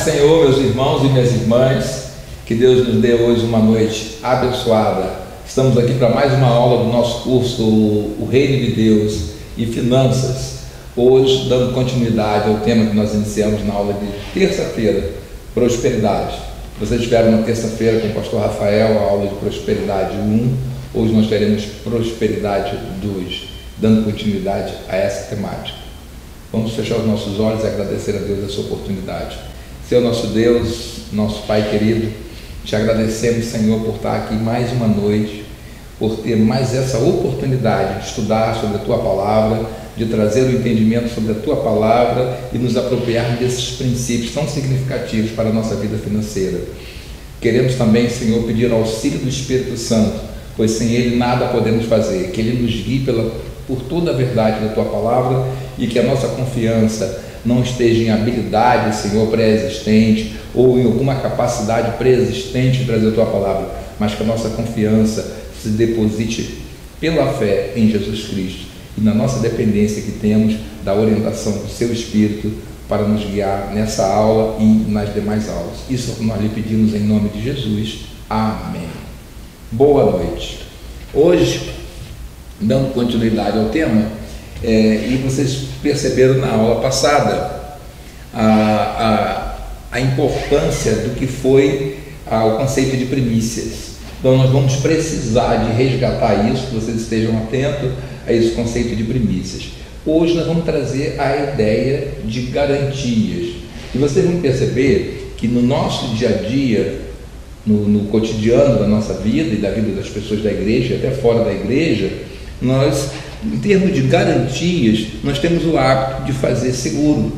Senhor, meus irmãos e minhas irmãs, que Deus nos dê hoje uma noite abençoada. Estamos aqui para mais uma aula do nosso curso, o Reino de Deus e Finanças. Hoje, dando continuidade ao tema que nós iniciamos na aula de terça-feira, prosperidade. Vocês tiveram na terça-feira com o pastor Rafael a aula de prosperidade 1, hoje nós teremos prosperidade 2, dando continuidade a essa temática. Vamos fechar os nossos olhos e agradecer a Deus essa oportunidade. Senhor nosso Deus, nosso Pai querido, te agradecemos, Senhor, por estar aqui mais uma noite, por ter mais essa oportunidade de estudar sobre a Tua Palavra, de trazer o entendimento sobre a Tua Palavra e nos apropriar desses princípios tão significativos para a nossa vida financeira. Queremos também, Senhor, pedir auxílio do Espírito Santo, pois sem Ele nada podemos fazer, que Ele nos guie por toda a verdade da Tua Palavra e que a nossa confiança não esteja em habilidade, Senhor, pré-existente ou em alguma capacidade pré-existente de trazer a Tua Palavra, mas que a nossa confiança se deposite pela fé em Jesus Cristo e na nossa dependência que temos da orientação do Seu Espírito para nos guiar nessa aula e nas demais aulas. Isso é o que nós lhe pedimos em nome de Jesus. Amém. Boa noite. Hoje, dando continuidade ao tema, e vocês perceberam na aula passada a importância do que foi o conceito de primícias. Então nós vamos precisar de resgatar isso, que vocês estejam atentos a esse conceito de primícias. Hoje nós vamos trazer a ideia de garantias. E vocês vão perceber que no nosso dia a dia, no cotidiano da nossa vida e da vida das pessoas da igreja, até fora da igreja, nós, em termos de garantias, nós temos o hábito de fazer seguro.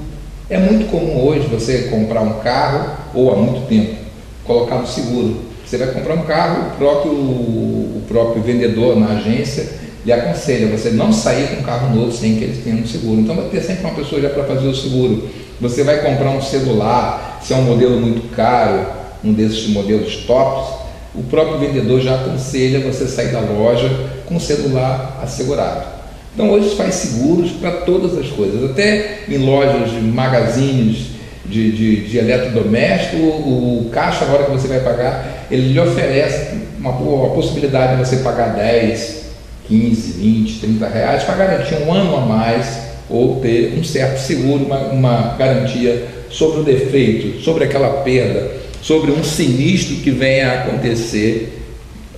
É muito comum hoje você comprar um carro, ou há muito tempo, colocar no seguro. Você vai comprar um carro, o próprio vendedor na agência lhe aconselha você não sair com um carro novo sem que ele tenha um seguro. Então vai ter sempre uma pessoa já para fazer o seguro. Você vai comprar um celular, se é um modelo muito caro, um desses modelos tops, o próprio vendedor já aconselha você sair da loja com o celular assegurado. Então hoje se faz seguros para todas as coisas, até em lojas, magazines de eletrodoméstico, o caixa, na hora que você vai pagar, ele lhe oferece uma possibilidade de você pagar 10, 15, 20, 30 reais para garantir um ano a mais ou ter um certo seguro, uma garantia sobre o defeito, sobre aquela perda, sobre um sinistro que venha a acontecer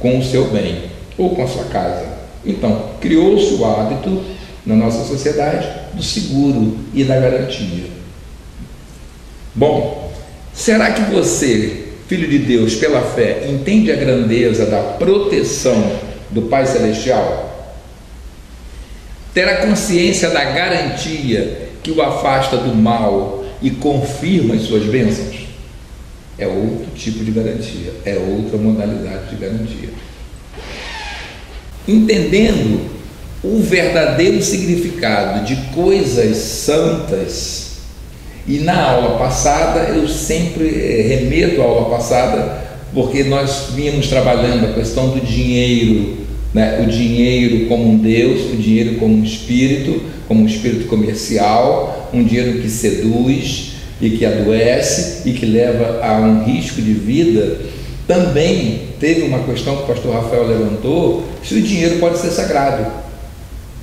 com o seu bem ou com a sua casa. Então, criou-se o hábito na nossa sociedade do seguro e da garantia. Bom, será que você, filho de Deus, pela fé, entende a grandeza da proteção do Pai Celestial? Ter a consciência da garantia que o afasta do mal e confirma as suas bênçãos? É outro tipo de garantia, é outra modalidade de garantia. Entendendo o verdadeiro significado de coisas santas, e na aula passada, eu sempre remeto à aula passada, porque nós vínhamos trabalhando a questão do dinheiro, né? O dinheiro como um Deus, o dinheiro como um espírito comercial, um dinheiro que seduz e que adoece e que leva a um risco de vida. Também teve uma questão que o pastor Rafael levantou, se o dinheiro pode ser sagrado,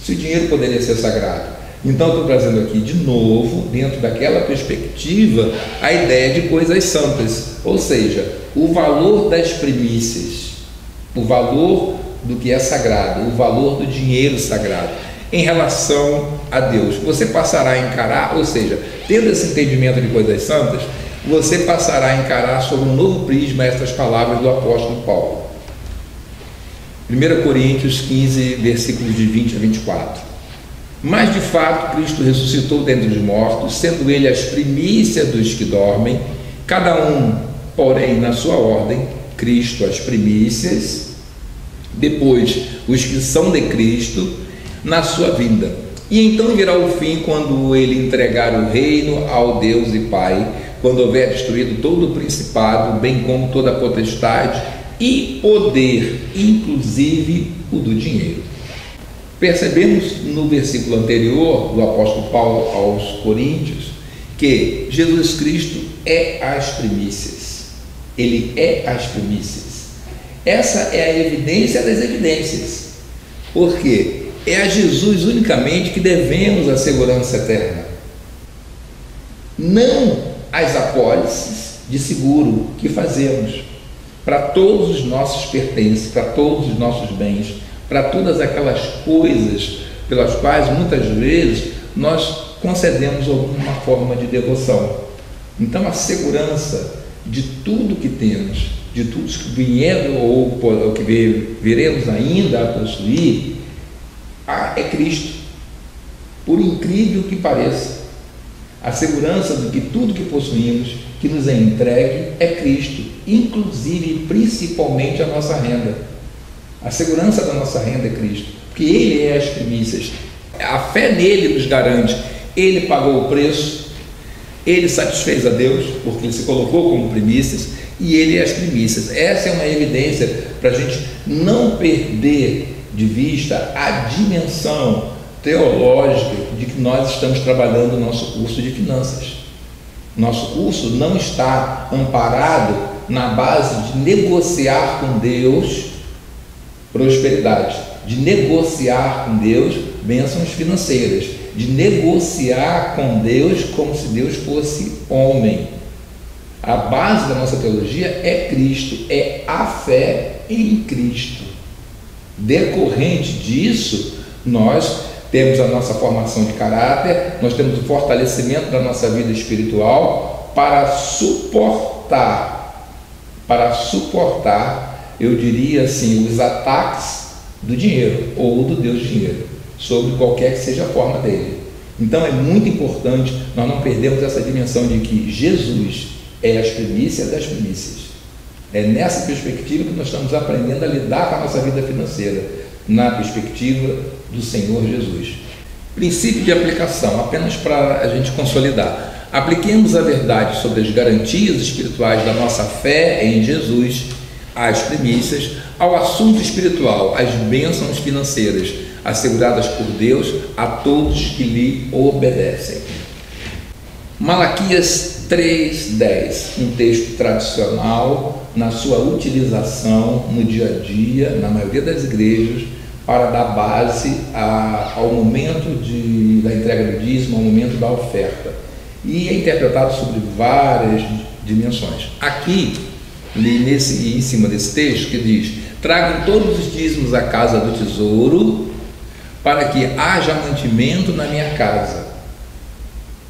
se o dinheiro poderia ser sagrado. Então estou trazendo aqui de novo, dentro daquela perspectiva, a ideia de coisas santas, ou seja, o valor das primícias, o valor do que é sagrado, o valor do dinheiro sagrado em relação a Deus. Você passará a encarar, ou seja, tendo esse entendimento de coisas santas, você passará a encarar sob um novo prisma estas palavras do apóstolo Paulo. 1 Coríntios 15, versículos de 20 a 24. Mas de fato Cristo ressuscitou dentre os mortos, sendo Ele as primícias dos que dormem, cada um, porém, na sua ordem, Cristo as primícias, depois os que são de Cristo, na sua vinda. E então virá o fim, quando Ele entregar o reino ao Deus e Pai, quando houver destruído todo o principado, bem como toda a potestade e poder, inclusive o do dinheiro. Percebemos no versículo anterior do apóstolo Paulo aos Coríntios que Jesus Cristo é as primícias. Ele é as primícias. Essa é a evidência das evidências. Por quê? É a Jesus unicamente que devemos a segurança eterna. Não as apólices de seguro que fazemos para todos os nossos pertences, para todos os nossos bens, para todas aquelas coisas pelas quais muitas vezes nós concedemos alguma forma de devoção. Então a segurança de tudo que temos, de tudo que vier ou que veremos ainda a possuir, é Cristo. Por incrível que pareça, a segurança de que tudo que possuímos, que nos é entregue, é Cristo, inclusive e principalmente a nossa renda. A segurança da nossa renda é Cristo, porque Ele é as primícias. A fé nele nos garante. Ele pagou o preço, Ele satisfez a Deus, porque Ele se colocou como primícias, e Ele é as primícias. Essa é uma evidência para a gente não perder de vista a dimensão teológica de que nós estamos trabalhando no nosso curso de finanças. Nosso curso não está amparado na base de negociar com Deus prosperidade, de negociar com Deus bênçãos financeiras, de negociar com Deus como se Deus fosse homem. A base da nossa teologia é Cristo, é a fé em Cristo. Decorrente disso, nós temos a nossa formação de caráter, nós temos o fortalecimento da nossa vida espiritual para suportar, eu diria assim, os ataques do dinheiro ou do Deus dinheiro, sobre qualquer que seja a forma dele. Então é muito importante nós não perdermos essa dimensão de que Jesus é as primícias das primícias. É nessa perspectiva que nós estamos aprendendo a lidar com a nossa vida financeira, na perspectiva do Senhor Jesus. Princípio de aplicação, apenas para a gente consolidar. Apliquemos a verdade sobre as garantias espirituais da nossa fé em Jesus, as primícias, ao assunto espiritual, as bênçãos financeiras asseguradas por Deus a todos que lhe obedecem. Malaquias 3:10, um texto tradicional na sua utilização no dia a dia, na maioria das igrejas, para dar base ao momento da entrega do dízimo, ao momento da oferta. E é interpretado sobre várias dimensões. Aqui, em cima desse texto, que diz: tragam todos os dízimos à casa do tesouro, para que haja mantimento na minha casa.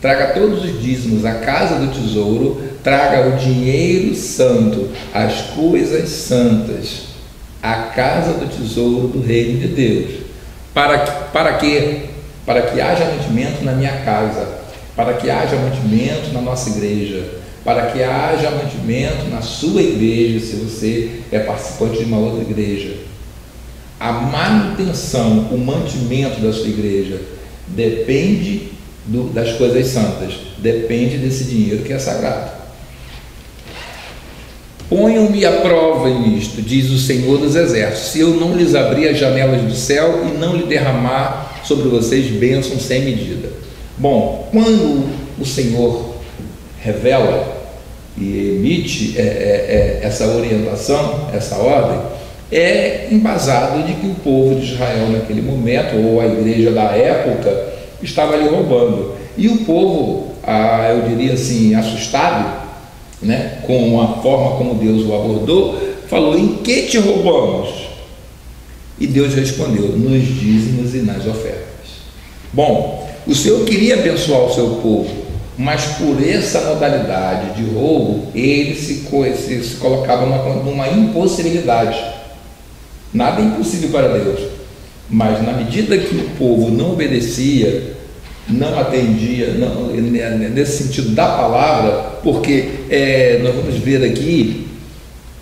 Traga todos os dízimos à casa do tesouro, traga o dinheiro santo, as coisas santas, à casa do tesouro do reino de Deus, para que haja mantimento na minha casa, para que haja mantimento na nossa igreja, para que haja mantimento na sua igreja, se você é participante de uma outra igreja. A manutenção, o mantimento da sua igreja depende das coisas santas, depende desse dinheiro que é sagrado. Ponham-me à prova nisto, diz o Senhor dos Exércitos, se eu não lhes abrir as janelas do céu e não lhe derramar sobre vocês bênçãos sem medida. Bom, quando o Senhor revela e emite essa orientação, essa ordem, é embasado de que o povo de Israel naquele momento, ou a igreja da época, estava ali roubando. E o povo, eu diria assim, assustado, né, com a forma como Deus o abordou, falou: em que te roubamos? E Deus respondeu: nos dízimos e nas ofertas. Bom, o Senhor queria abençoar o seu povo, mas por essa modalidade de roubo, ele se colocava numa impossibilidade. Nada é impossível para Deus, mas na medida que o povo não obedecia, não atendia, nesse sentido da palavra, porque nós vamos ver aqui,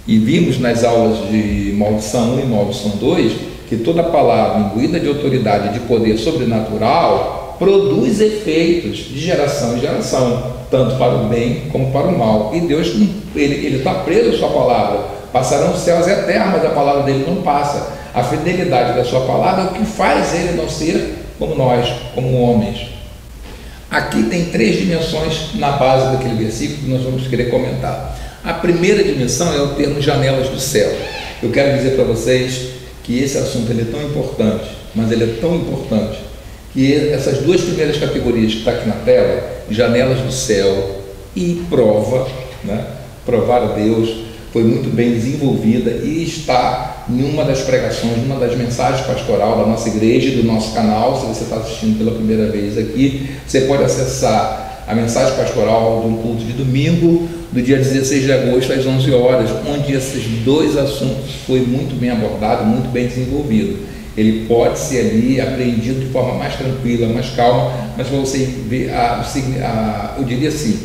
e vimos nas aulas de maldição 1 e maldição 2, que toda palavra imbuída de autoridade e de poder sobrenatural produz efeitos de geração em geração, tanto para o bem como para o mal. E Deus, ele está preso à sua palavra. Passarão os céus e a terra, mas a palavra dele não passa. A fidelidade da sua palavra é o que faz ele não ser como nós, como homens. Aqui tem 3 dimensões na base daquele versículo que nós vamos querer comentar. A primeira dimensão é o termo janelas do céu. Eu quero dizer para vocês que esse assunto ele é tão importante, mas ele é tão importante, que essas 2 primeiras categorias que está aqui na tela, janelas do céu e prova, né? Provar a Deus, foi muito bem desenvolvida e está em uma das pregações, numa das mensagens pastoral da nossa igreja e do nosso canal. Se você está assistindo pela primeira vez aqui, você pode acessar a mensagem pastoral de um culto de domingo, do dia 16 de agosto às 11 horas, onde esses 2 assuntos foi muito bem abordado, muito bem desenvolvido. Ele pode ser ali apreendido de forma mais tranquila, mais calma, mas para você ver, eu diria assim,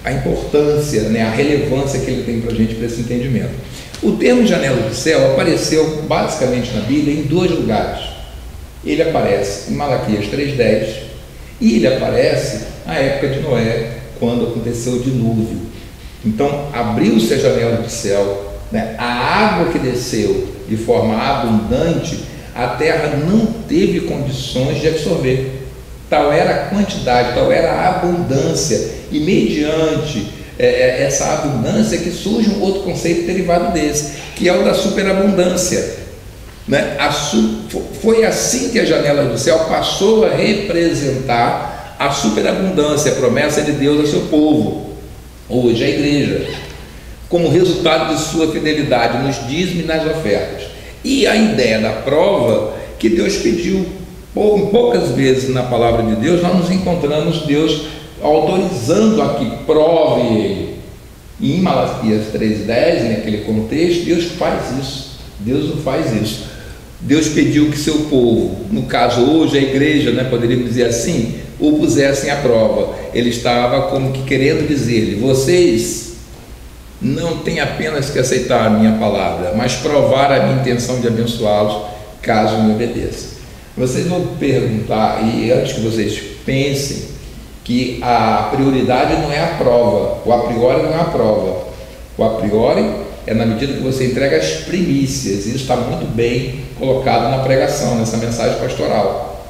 a importância, né, a relevância que ele tem para a gente, para esse entendimento. O termo janela do céu apareceu basicamente na Bíblia em 2 lugares. Ele aparece em Malaquias 3,10 e ele aparece na época de Noé, quando aconteceu o dilúvio. Então, abriu-se a janela do céu, né, a água que desceu de forma abundante, a terra não teve condições de absorver. Tal era a quantidade, tal era a abundância, e mediante essa abundância que surge um outro conceito derivado desse, que é o da superabundância, né? Foi assim que a janela do céu passou a representar a superabundância, a promessa de Deus ao seu povo, hoje a igreja, como resultado de sua fidelidade nos dízimos e nas ofertas. E a ideia da prova que Deus pediu, poucas vezes na palavra de Deus nós nos encontramos Deus autorizando a que prove ele. Em Malaquias 3,10, naquele contexto, Deus faz isso. Deus não faz isso. Deus pediu que seu povo, no caso hoje a igreja, né, poderíamos dizer assim, o pusessem à prova. Ele estava como que querendo dizer-lhe: vocês não têm apenas que aceitar a minha palavra, mas provar a minha intenção de abençoá-los, caso me obedeçam. Vocês vão perguntar, e antes que vocês pensem, que a prioridade não é a prova, o a priori não é a prova. O a priori é na medida que você entrega as primícias. Isso está muito bem colocado na pregação, nessa mensagem pastoral.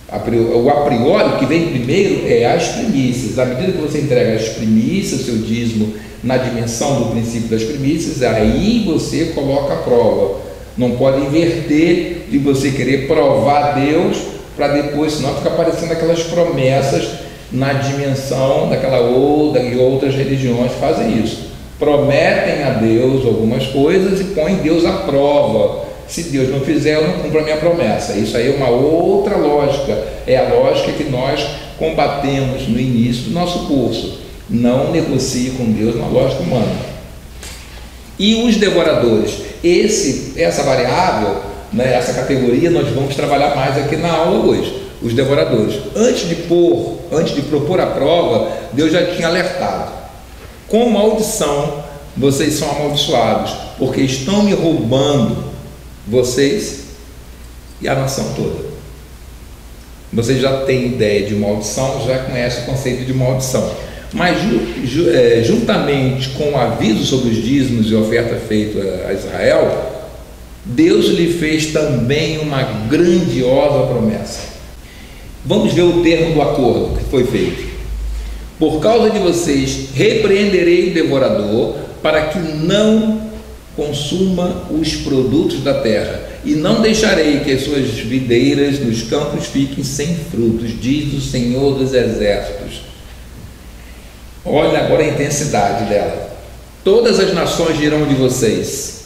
O a priori que vem primeiro é as primícias. À medida que você entrega as primícias, o seu dízimo, na dimensão do princípio das primícias, aí você coloca a prova. Não pode inverter de você querer provar Deus para depois, senão fica aparecendo aquelas promessas na dimensão daquela outra e outras religiões fazem isso. Prometem a Deus algumas coisas e põem Deus à prova. Se Deus não fizer, eu não cumpro a minha promessa. Isso aí é uma outra lógica. É a lógica que nós combatemos no início do nosso curso. Não negocie com Deus na lógica humana. E os devoradores? Essa variável, né, essa categoria, nós vamos trabalhar mais aqui na aula hoje. Os devoradores. Antes de propor a prova, Deus já tinha alertado: com maldição vocês são amaldiçoados, porque estão me roubando, vocês e a nação toda. Vocês já têm ideia de maldição, já conhecem o conceito de maldição. Mas juntamente com o aviso sobre os dízimos e oferta feita a Israel, Deus lhe fez também uma grandiosa promessa. Vamos ver o termo do acordo que foi feito. Por causa de vocês, repreenderei o devorador, para que não consuma os produtos da terra, e não deixarei que as suas videiras nos campos fiquem sem frutos, diz o Senhor dos Exércitos. Olha agora a intensidade dela. Todas as nações dirão de vocês,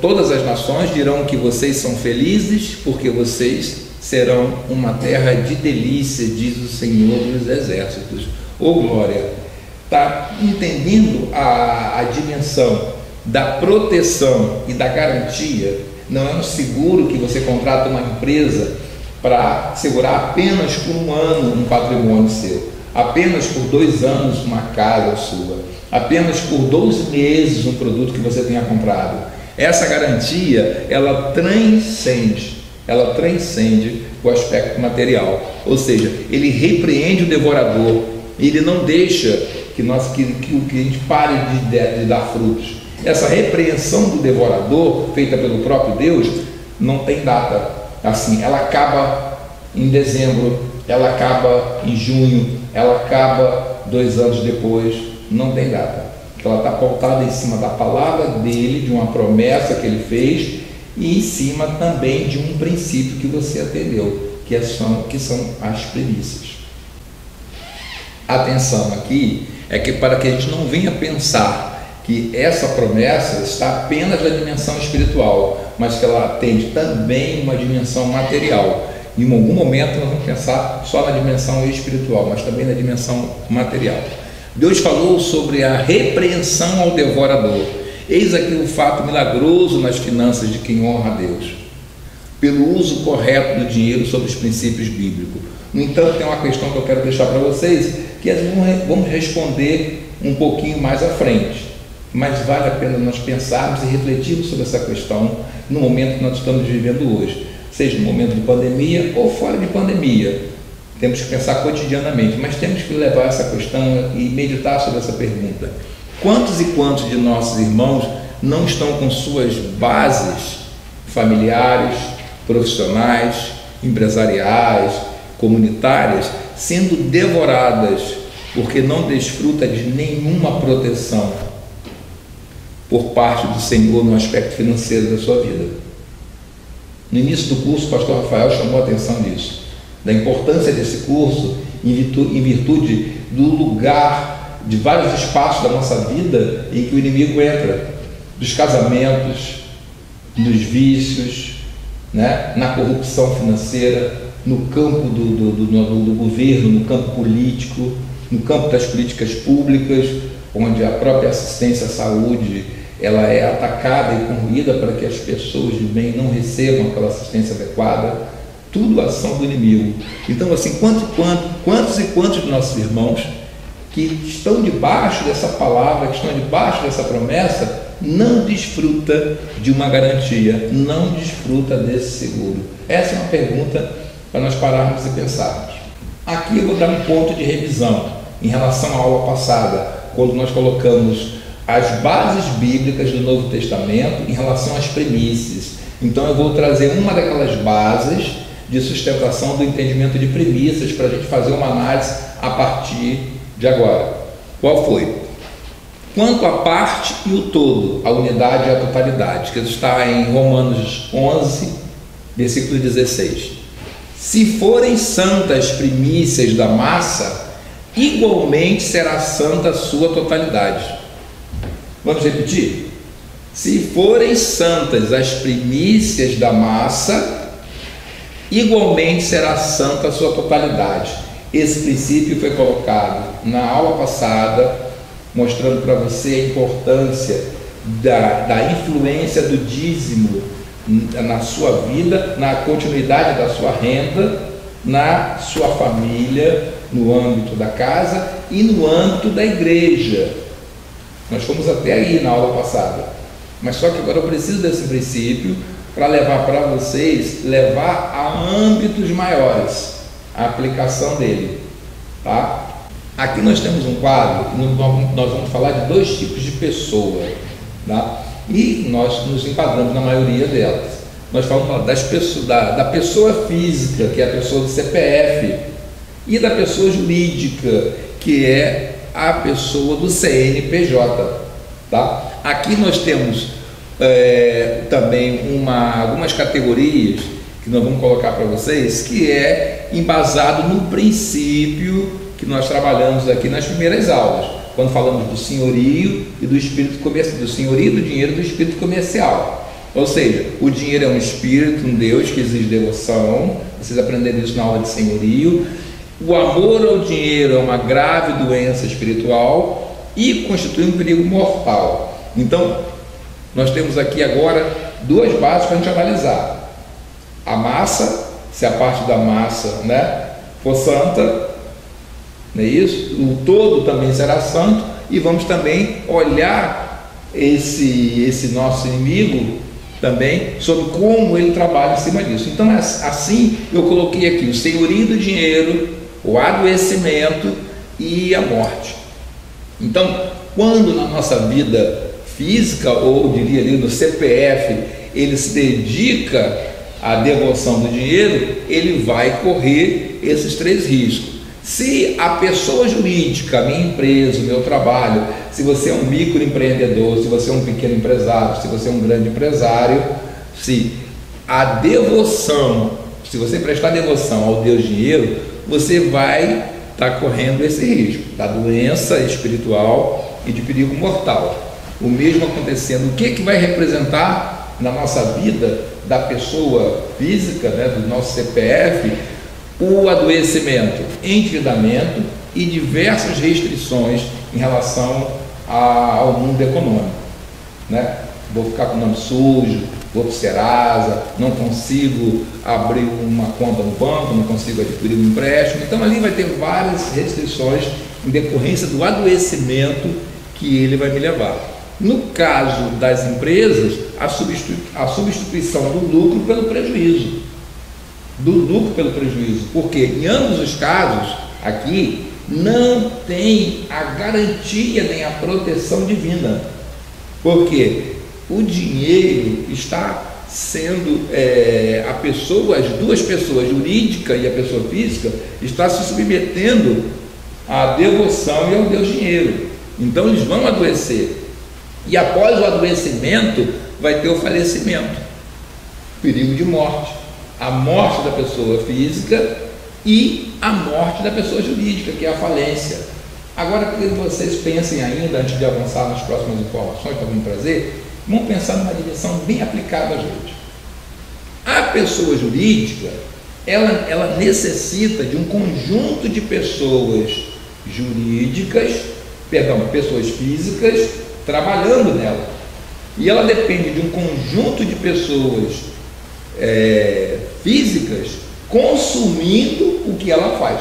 todas as nações dirão que vocês são felizes, porque vocês serão uma terra de delícia, diz o Senhor dos Exércitos. Ô glória! Está entendendo a dimensão da proteção e da garantia? Não é um seguro que você contrata uma empresa para segurar apenas por um ano um patrimônio seu, apenas por 2 anos uma casa sua, apenas por 12 meses um produto que você tenha comprado. Essa garantia, ela transcende o aspecto material, ou seja, ele repreende o devorador, ele não deixa que a gente pare de dar frutos. Essa repreensão do devorador, feita pelo próprio Deus, não tem data. Assim, ela acaba em dezembro, ela acaba em junho, ela acaba 2 anos depois, não tem data. Ela está pautada em cima da palavra dele, de uma promessa que ele fez, e em cima também de um princípio que você atendeu, que são as primícias. Atenção aqui, é que para que a gente não venha pensar que essa promessa está apenas na dimensão espiritual, mas que ela atende também uma dimensão material. Em algum momento nós vamos pensar só na dimensão espiritual, mas também na dimensão material. Deus falou sobre a repreensão ao devorador. Eis aqui o fato milagroso nas finanças de quem honra a Deus, pelo uso correto do dinheiro sob os princípios bíblicos. No entanto, tem uma questão que eu quero deixar para vocês, que vamos responder um pouquinho mais à frente, mas vale a pena nós pensarmos e refletirmos sobre essa questão no momento que nós estamos vivendo hoje, seja no momento de pandemia ou fora de pandemia. Temos que pensar cotidianamente, mas temos que levar essa questão e meditar sobre essa pergunta. Quantos e quantos de nossos irmãos não estão com suas bases familiares, profissionais, empresariais, comunitárias, sendo devoradas, porque não desfruta de nenhuma proteção por parte do Senhor no aspecto financeiro da sua vida? No início do curso, o pastor Rafael chamou a atenção disso, da importância desse curso em virtude do lugar, de vários espaços da nossa vida em que o inimigo entra, dos casamentos, dos vícios, né? Na corrupção financeira, no campo do governo, no campo político, no campo das políticas públicas, onde a própria assistência à saúde ela é atacada e corroída para que as pessoas de bem não recebam aquela assistência adequada. Tudo ação do inimigo. Então, assim, quantos e quantos de nossos irmãos que estão debaixo dessa palavra, que estão debaixo dessa promessa, não desfruta de uma garantia, não desfruta desse seguro? Essa é uma pergunta para nós pararmos e pensarmos. Aqui eu vou dar um ponto de revisão em relação à aula passada, quando nós colocamos as bases bíblicas do Novo Testamento em relação às premissas. Então eu vou trazer uma daquelas bases de sustentação do entendimento de premissas para a gente fazer uma análise a partir de agora. Qual foi? Quanto à parte e o todo, a unidade e a totalidade, que está em Romanos 11, versículo 16. Se forem santas primícias da massa, igualmente será santa a sua totalidade. Vamos repetir? Se forem santas as primícias da massa, igualmente será santa a sua totalidade. Esse princípio foi colocado na aula passada, mostrando para você a importância da influência do dízimo na sua vida, na continuidade da sua renda, na sua família, no âmbito da casa e no âmbito da igreja. Nós fomos até aí na aula passada, mas só que agora eu preciso desse princípio para levar para vocês, levar a âmbitos maiores a aplicação dele, tá? Aqui nós temos um quadro, nós vamos falar de 2 tipos de pessoa, tá? E nós nos enquadramos na maioria delas. Nós falamos das pessoas, da pessoa física, que é a pessoa do CPF, e da pessoa jurídica, que é a pessoa do CNPJ, tá? Aqui nós temos também algumas categorias que nós vamos colocar para vocês, que é embasado no princípio que nós trabalhamos aqui nas primeiras aulas, quando falamos do senhorio e do espírito comercial, do senhorio do dinheiro e do espírito comercial. Ou seja, o dinheiro é um espírito, um Deus que exige devoção. Vocês aprenderam isso na aula de senhorio. O amor ao dinheiro é uma grave doença espiritual e constitui um perigo mortal. Então, nós temos aqui agora 2 bases para a gente analisar. A massa, se a parte da massa, né, for santa, não é isso? O todo também será santo, e vamos também olhar esse nosso inimigo também, sobre como ele trabalha em cima disso. Então, assim eu coloquei aqui o senhorio do dinheiro, o adoecimento e a morte. Então, quando na nossa vida física, ou diria ali no CPF, ele se dedica a devoção do dinheiro, ele vai correr esses 3 riscos. Se a pessoa jurídica, a minha empresa, o meu trabalho, se você é um microempreendedor, se você é um pequeno empresário, se você é um grande empresário, se a devoção, se você prestar devoção ao Deus dinheiro, você vai estar correndo esse risco da doença espiritual e de perigo mortal. O mesmo acontecendo, o que vai representar na nossa vida da pessoa física, né, do nosso CPF, o adoecimento, endividamento e diversas restrições em relação ao mundo econômico, né? Vou ficar com o nome sujo, vou para o Serasa, não consigo abrir uma conta no banco, não consigo adquirir um empréstimo. Então ali vai ter várias restrições em decorrência do adoecimento que ele vai me levar. No caso das empresas, a substituição do lucro pelo prejuízo. Porque em ambos os casos, aqui, não tem a garantia nem a proteção divina. Porque o dinheiro está sendo, as 2 pessoas, jurídica e a pessoa física, está se submetendo à devoção e ao Deus dinheiro. Então eles vão adoecer. E após o adoecimento, vai ter o falecimento, perigo de morte, a morte da pessoa física e a morte da pessoa jurídica, que é a falência. Agora, para que vocês pensem ainda, antes de avançar nas próximas informações que eu vou trazer, vamos pensar numa direção bem aplicada, gente. A pessoa jurídica, ela necessita de um conjunto de pessoas pessoas físicas, trabalhando nela. E ela depende de um conjunto de pessoas físicas consumindo o que ela faz.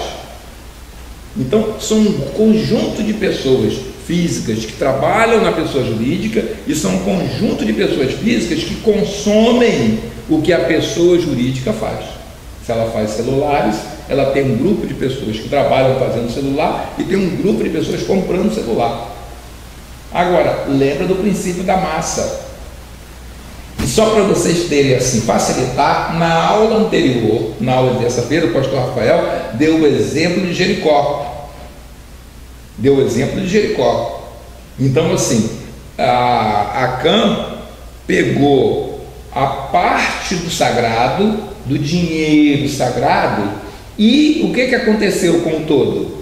Então, são um conjunto de pessoas físicas que trabalham na pessoa jurídica e são um conjunto de pessoas físicas que consomem o que a pessoa jurídica faz. Se ela faz celulares, ela tem um grupo de pessoas que trabalham fazendo celular e tem um grupo de pessoas comprando celular. Agora, lembra do princípio da massa. E só para vocês terem assim, facilitar, na aula anterior, na aula de terça-feira, o pastor Rafael deu o exemplo de Jericó. Então, assim, a Acã pegou a parte do sagrado, do dinheiro sagrado, e o que aconteceu com o todo?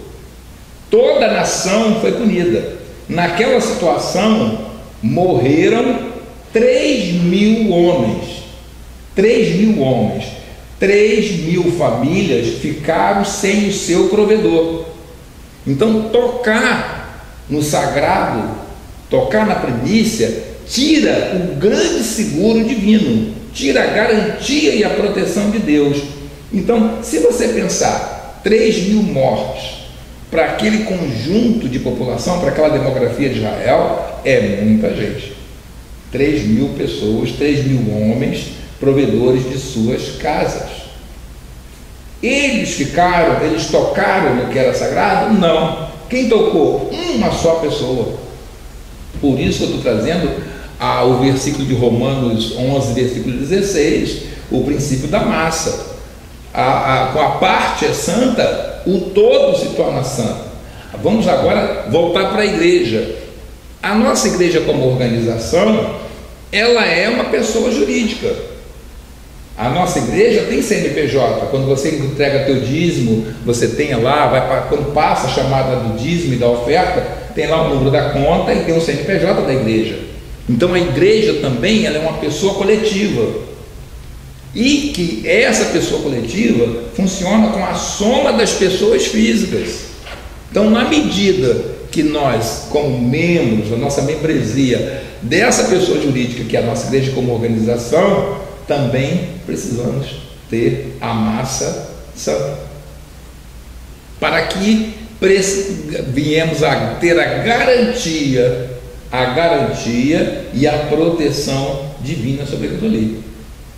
Toda a nação foi punida. Naquela situação, morreram 3.000 homens, 3.000 famílias ficaram sem o seu provedor. Então, tocar no sagrado, tocar na primícia, tira o grande seguro divino, tira a garantia e a proteção de Deus. Então, se você pensar 3.000 mortes para aquele conjunto de população, para aquela demografia de Israel, é muita gente. 3.000 pessoas, 3.000 homens, provedores de suas casas. Eles tocaram no que era sagrado? Não. Quem tocou? Uma só pessoa. Por isso eu estou trazendo o versículo de Romanos 11, versículo 16, o princípio da massa. Com a parte é santa, o todo se torna santo. Vamos agora voltar para a igreja. A nossa igreja, como organização, ela é uma pessoa jurídica. A nossa igreja tem CNPJ. Quando você entrega teu dízimo, você tem lá, quando passa a chamada do dízimo e da oferta, tem lá o número da conta e tem o CNPJ da igreja. Então a igreja também, ela é uma pessoa coletiva. E que essa pessoa coletiva funciona com a soma das pessoas físicas. Então, na medida que nós, como membros, a nossa membresia dessa pessoa jurídica, que é a nossa igreja como organização, também precisamos ter a massa santa, para que viemos a ter a garantia e a proteção divina sobre aquilo ali.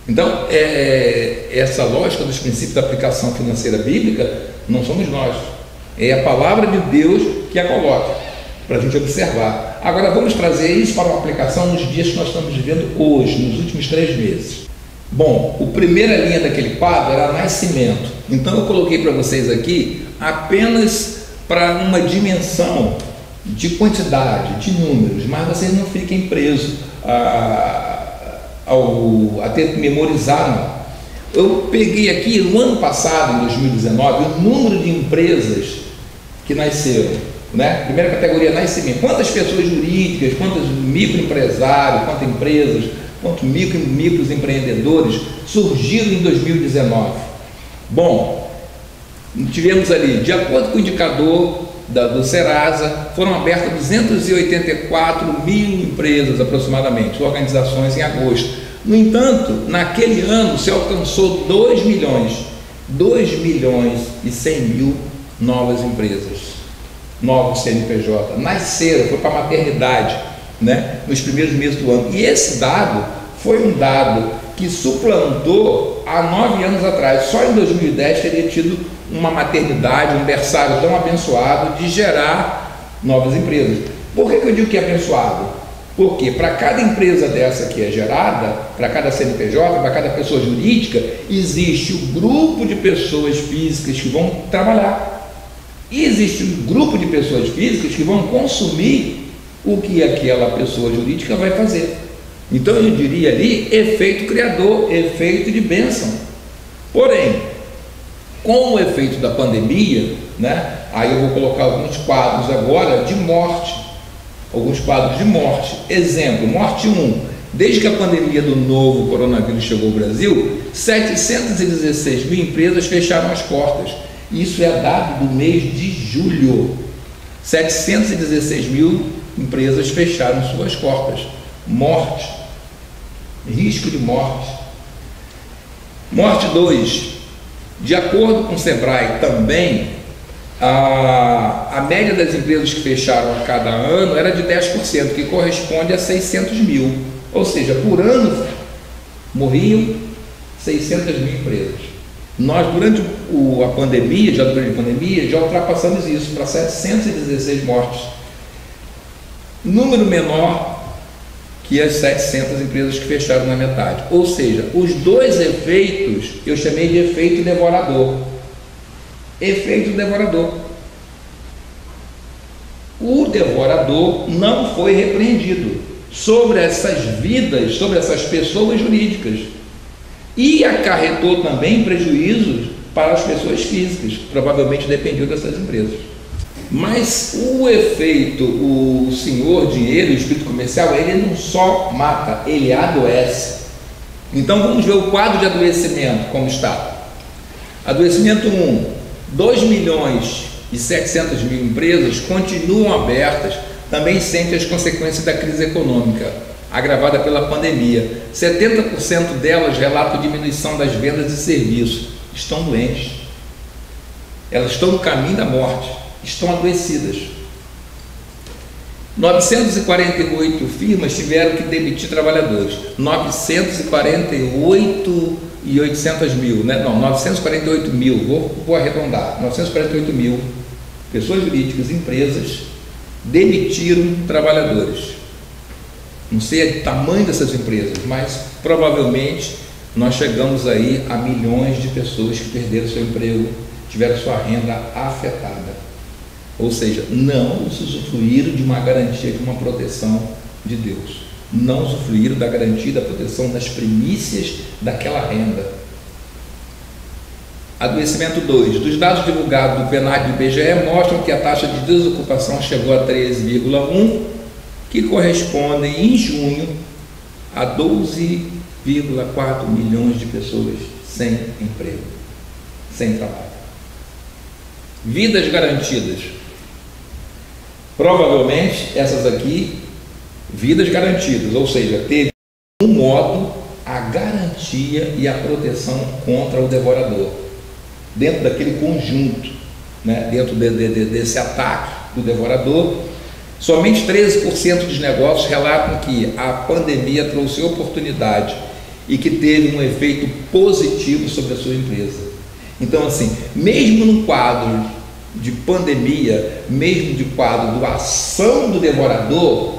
Então, essa lógica dos princípios da aplicação financeira bíblica não somos nós, é a palavra de Deus que a coloca para a gente observar. Agora vamos trazer isso para uma aplicação nos dias que nós estamos vivendo hoje, nos últimos 3 meses. Bom, a primeira linha daquele quadro era nascimento. Então eu coloquei para vocês aqui apenas para uma dimensão de quantidade, de números, mas vocês não fiquem presos a ter que memorizar, não. Eu peguei aqui, no ano passado, em 2019, o número de empresas que nasceram, né? Primeira categoria, nascimento. Quantas pessoas jurídicas, quantos microempresários, quantas empresas, quantos micros empreendedores surgiram em 2019? Bom, tivemos ali, de acordo com o indicador do Serasa, foram abertas 284 mil empresas aproximadamente, organizações em agosto. No entanto, naquele ano se alcançou 2 milhões e 100 mil novas empresas, novos CNPJ, nasceram, foi para a maternidade, né, nos primeiros meses do ano. E esse dado foi um dado que suplantou há 9 anos atrás. Só em 2010 teria tido uma maternidade, um berçário tão abençoado de gerar novas empresas. Por que eu digo que é abençoado? Porque para cada empresa dessa que é gerada, para cada CNPJ, para cada pessoa jurídica, existe um grupo de pessoas físicas que vão trabalhar. E existe um grupo de pessoas físicas que vão consumir o que aquela pessoa jurídica vai fazer. Então eu diria ali efeito criador, efeito de bênção. Porém, com o efeito da pandemia, né, aí eu vou colocar alguns quadros agora de morte. Alguns quadros de morte. Exemplo, morte 1. Desde que a pandemia do novo coronavírus chegou ao Brasil, 716 mil empresas fecharam as portas. Isso é dado do mês de julho. 716 mil empresas fecharam suas portas. Morte. Risco de morte. Morte 2. De acordo com o Sebrae também, a média das empresas que fecharam a cada ano era de 10%, que corresponde a 600 mil. Ou seja, por ano morriam 600 mil empresas. Nós, durante a pandemia, já ultrapassamos isso para 716 mortes. Número menor que as 700 empresas que fecharam na metade. Ou seja, os dois efeitos eu chamei de efeito devorador. Efeito devorador. O devorador não foi repreendido sobre essas vidas, sobre essas pessoas jurídicas, e acarretou também prejuízos para as pessoas físicas, provavelmente dependiam dessas empresas. Mas o efeito, o senhor dinheiro, o espírito comercial, ele não só mata, ele adoece. Então vamos ver o quadro de adoecimento como está. Adoecimento 1. 2 milhões e 700 mil empresas continuam abertas, também sentem as consequências da crise econômica, agravada pela pandemia. 70% delas relatam diminuição das vendas de serviços. Estão doentes. Elas estão no caminho da morte, estão adoecidas. 948 firmas tiveram que demitir trabalhadores. 948 mil, né? Não, 948 mil, vou arredondar, 948 mil pessoas jurídicas, empresas, demitiram trabalhadores. Não sei o tamanho dessas empresas, mas provavelmente nós chegamos aí a milhões de pessoas que perderam seu emprego, tiveram sua renda afetada. Ou seja, não usufruíram de uma garantia, de uma proteção de Deus. Não usufruíram da garantia, da proteção das primícias daquela renda. Adoecimento 2. Dos dados divulgados do PNAD e do IBGE mostram que a taxa de desocupação chegou a 13,1, que corresponde em junho a 12,4 milhões de pessoas sem emprego, sem trabalho. Vidas garantidas. Provavelmente essas aqui, vidas garantidas, ou seja, teve um modo a garantia e a proteção contra o devorador, dentro daquele conjunto, né? Dentro desse ataque do devorador. Somente 13% dos negócios relatam que a pandemia trouxe oportunidade e que teve um efeito positivo sobre a sua empresa. Então, assim, mesmo no quadro de pandemia, mesmo de quadro da ação do devorador,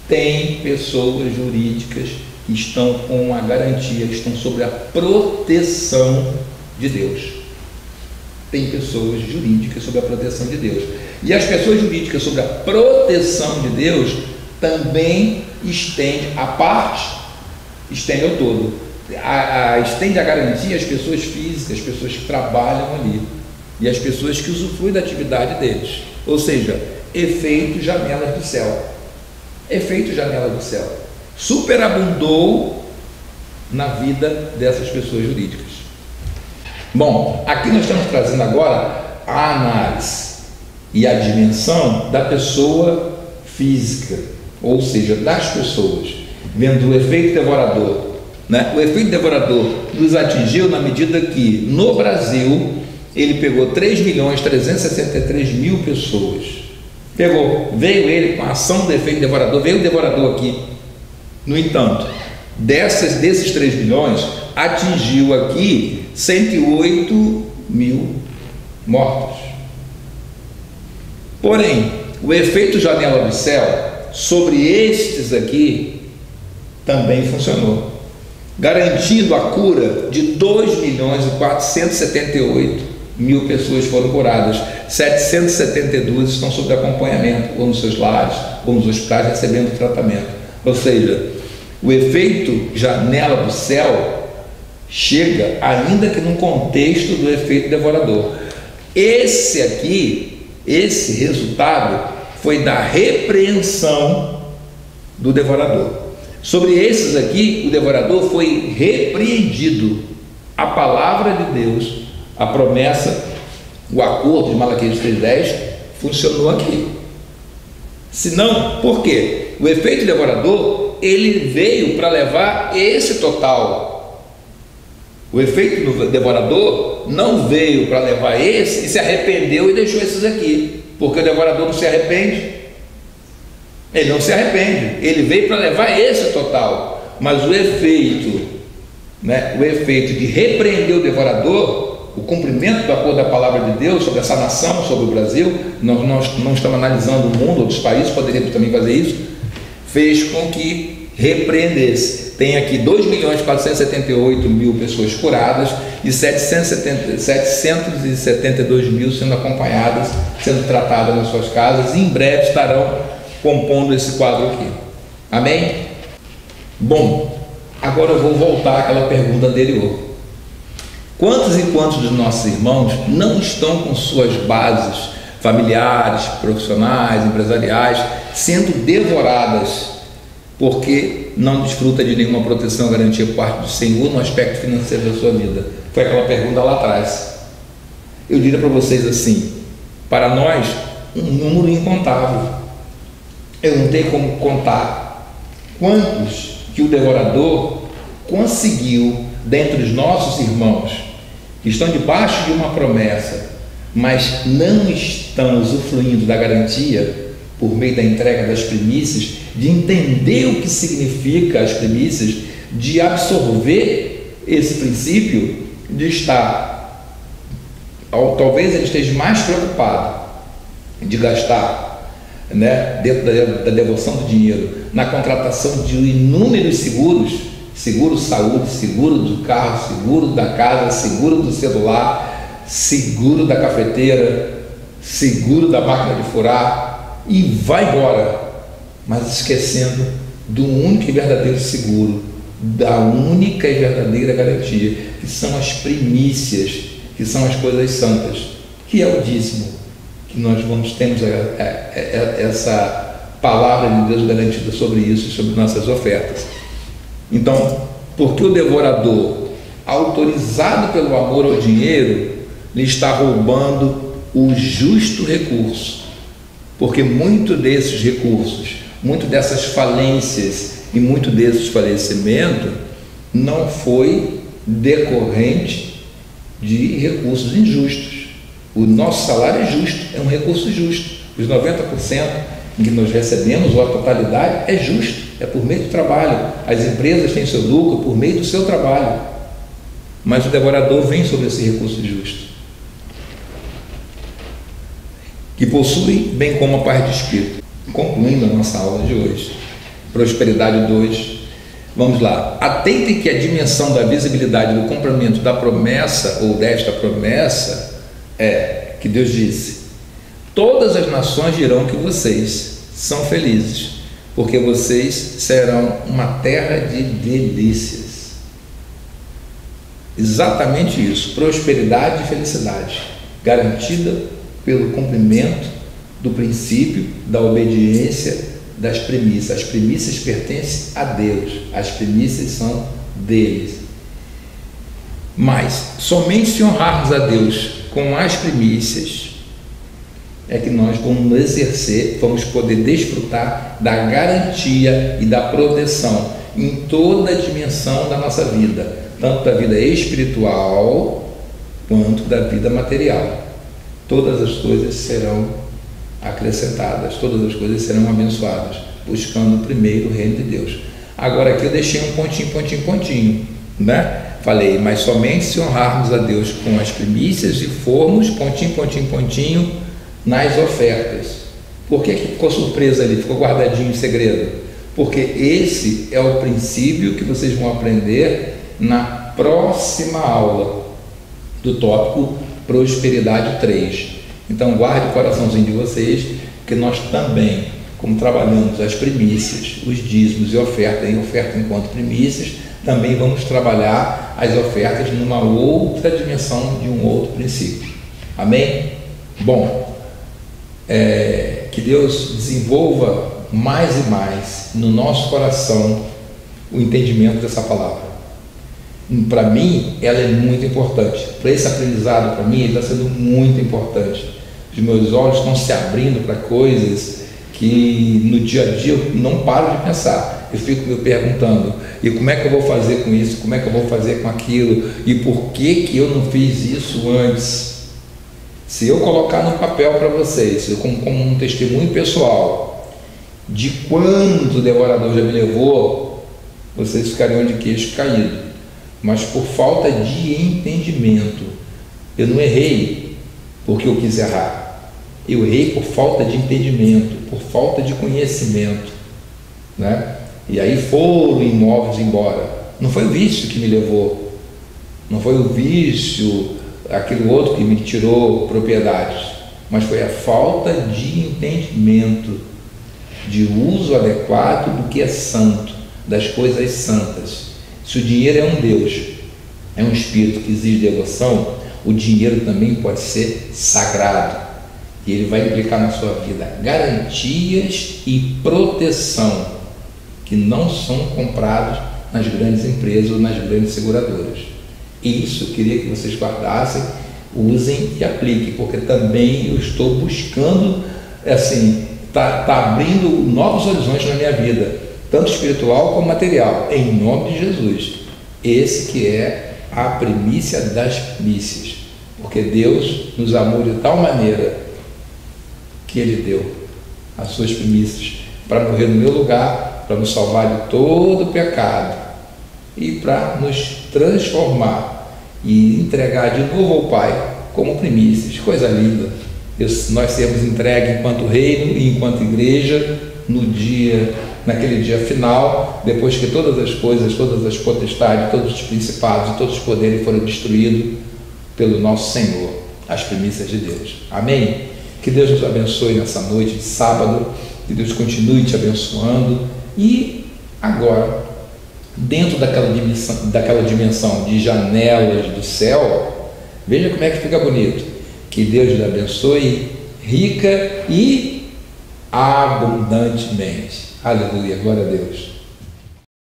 tem pessoas jurídicas estão com a garantia, estão sob a proteção de Deus. Tem pessoas jurídicas sob a proteção de Deus. E as pessoas jurídicas sob a proteção de Deus também estende a parte, estende ao todo. Estende a garantia às pessoas físicas, as pessoas que trabalham ali e as pessoas que usufruem da atividade deles. Ou seja, efeito janelas do céu. Efeito janela do céu. Superabundou na vida dessas pessoas jurídicas. Bom, aqui nós estamos trazendo agora a análise e a dimensão da pessoa física, ou seja, das pessoas, vendo o efeito devorador, né? O efeito devorador nos atingiu na medida que no Brasil ele pegou 3.363.000 pessoas. Veio ele com a ação do efeito devorador, veio o devorador aqui. No entanto, desses 3 milhões, atingiu aqui 108.000 mortos. Porém, o efeito janela do céu sobre estes aqui também funcionou, garantindo a cura de 2.478.000 pessoas foram curadas. 772 estão sob acompanhamento, ou nos seus lares, ou nos hospitais, recebendo tratamento. Ou seja, o efeito janela do céu chega, ainda que num contexto do efeito devorador. Esse resultado foi da repreensão do devorador. Sobre esses aqui, o devorador foi repreendido. A palavra de Deus, a promessa, o acordo de Malaquias 3:10 funcionou aqui. Se não, por quê? O efeito devorador, ele veio para levar esse total. O efeito devorador não veio para levar esse e se arrependeu e deixou esses aqui, porque o devorador não se arrepende. Ele não se arrepende, ele veio para levar esse total, mas o efeito, né, o efeito de repreender o devorador, o cumprimento do acordo da palavra de Deus sobre essa nação, sobre o Brasil, nós não estamos analisando o mundo, outros países poderíamos também fazer isso, fez com que repreendesse. Tem aqui 2.478.000 pessoas curadas e 772.000 sendo acompanhadas, sendo tratadas nas suas casas, e em breve estarão compondo esse quadro aqui. Amém? Bom, agora eu vou voltar àquela pergunta anterior. Quantos e quantos dos nossos irmãos não estão com suas bases familiares, profissionais, empresariais, sendo devoradas porque não desfruta de nenhuma proteção, garantia por parte do Senhor no aspecto financeiro da sua vida? Foi aquela pergunta lá atrás. Eu diria para vocês assim, para nós, um número incontável. Eu não tenho como contar quantos que o devorador conseguiu dentre os nossos irmãos que estão debaixo de uma promessa, mas não estão usufruindo da garantia por meio da entrega das primícias, de entender o que significa as primícias, de absorver esse princípio, de estar, talvez ele esteja mais preocupado de gastar, né, dentro da devoção do dinheiro, na contratação de inúmeros seguros, seguro saúde, seguro do carro, seguro da casa, seguro do celular, seguro da cafeteira, seguro da máquina de furar, e vai embora, mas esquecendo do único e verdadeiro seguro, da única e verdadeira garantia, que são as primícias, que são as coisas santas, que é o dízimo, que nós temos essa palavra de Deus garantida sobre isso, sobre nossas ofertas. Então, porque o devorador, autorizado pelo amor ao dinheiro, lhe está roubando o justo recurso, porque muito desses recursos, muito dessas falências e muito desses falecimentos não foi decorrente de recursos injustos. O nosso salário é justo, é um recurso justo. Os 90% que nós recebemos, ou a totalidade, é justo, é por meio do trabalho. As empresas têm seu lucro por meio do seu trabalho, mas o devorador vem sobre esse recurso justo, que possui bem como a paz de espírito. Concluindo a nossa aula de hoje, Prosperidade 2, Vamos lá. Atente que a dimensão da visibilidade do cumprimento da promessa, ou desta promessa, é que Deus disse: todas as nações dirão que vocês são felizes, porque vocês serão uma terra de delícias. Exatamente isso, prosperidade e felicidade, garantida pelo cumprimento do princípio da obediência das premissas. As premissas pertencem a Deus, as premissas são deles. Mas somente se honrarmos a Deus com as primícias é que nós vamos exercer, vamos poder desfrutar da garantia e da proteção em toda a dimensão da nossa vida, tanto da vida espiritual quanto da vida material. Todas as coisas serão acrescentadas, todas as coisas serão abençoadas, buscando primeiro o reino de Deus. Agora aqui eu deixei um pontinho, né? Falei, mas somente se honrarmos a Deus com as primícias e formos, pontinho, nas ofertas. Por que ficou surpresa ali, ficou guardadinho em segredo? Porque esse é o princípio que vocês vão aprender na próxima aula do tópico Prosperidade 3. Então guarde o coraçãozinho de vocês, que nós também, como trabalhamos as primícias, os dízimos e oferta enquanto primícias, também vamos trabalhar as ofertas numa outra dimensão de um outro princípio. Amém? Bom, que Deus desenvolva mais e mais no nosso coração o entendimento dessa palavra. Para mim, ela é muito importante. Para esse aprendizado, para mim, ele está sendo muito importante. Os meus olhos estão se abrindo para coisas que no dia a dia eu não paro de pensar. Eu fico me perguntando, e como é que eu vou fazer com isso? Como é que eu vou fazer com aquilo? E por que eu não fiz isso antes? Se eu colocar no papel para vocês, como um testemunho pessoal, de quanto o devorador já me levou, vocês ficariam de queixo caído. Mas por falta de entendimento, eu não errei porque eu quis errar, eu errei por falta de entendimento, por falta de conhecimento, né? E aí foram imóveis embora. Não foi o vício que me levou, não foi o vício, aquele outro que me tirou propriedades, mas foi a falta de entendimento, de uso adequado do que é santo, das coisas santas. Se o dinheiro é um Deus, é um espírito que exige devoção, o dinheiro também pode ser sagrado, e ele vai implicar na sua vida garantias e proteção que não são comprados nas grandes empresas ou nas grandes seguradoras. Isso eu queria que vocês guardassem, usem e apliquem, porque também eu estou buscando, assim, tá abrindo novos horizontes na minha vida, tanto espiritual como material, em nome de Jesus. Esse que é a primícia das primícias, porque Deus nos amou de tal maneira que Ele deu as suas primícias para morrer no meu lugar, para nos salvar de todo o pecado e para nos transformar e entregar de novo ao Pai como primícias. Coisa linda, nós sermos entregues enquanto reino e enquanto igreja naquele dia final, depois que todas as coisas, todas as potestades, todos os principados e todos os poderes foram destruídos pelo nosso Senhor, as primícias de Deus. Amém? Que Deus nos abençoe nessa noite de sábado, que Deus continue te abençoando. E agora, dentro daquela dimensão de janelas do céu, veja como é que fica bonito. Que Deus lhe abençoe rica e abundantemente. Aleluia, glória a Deus.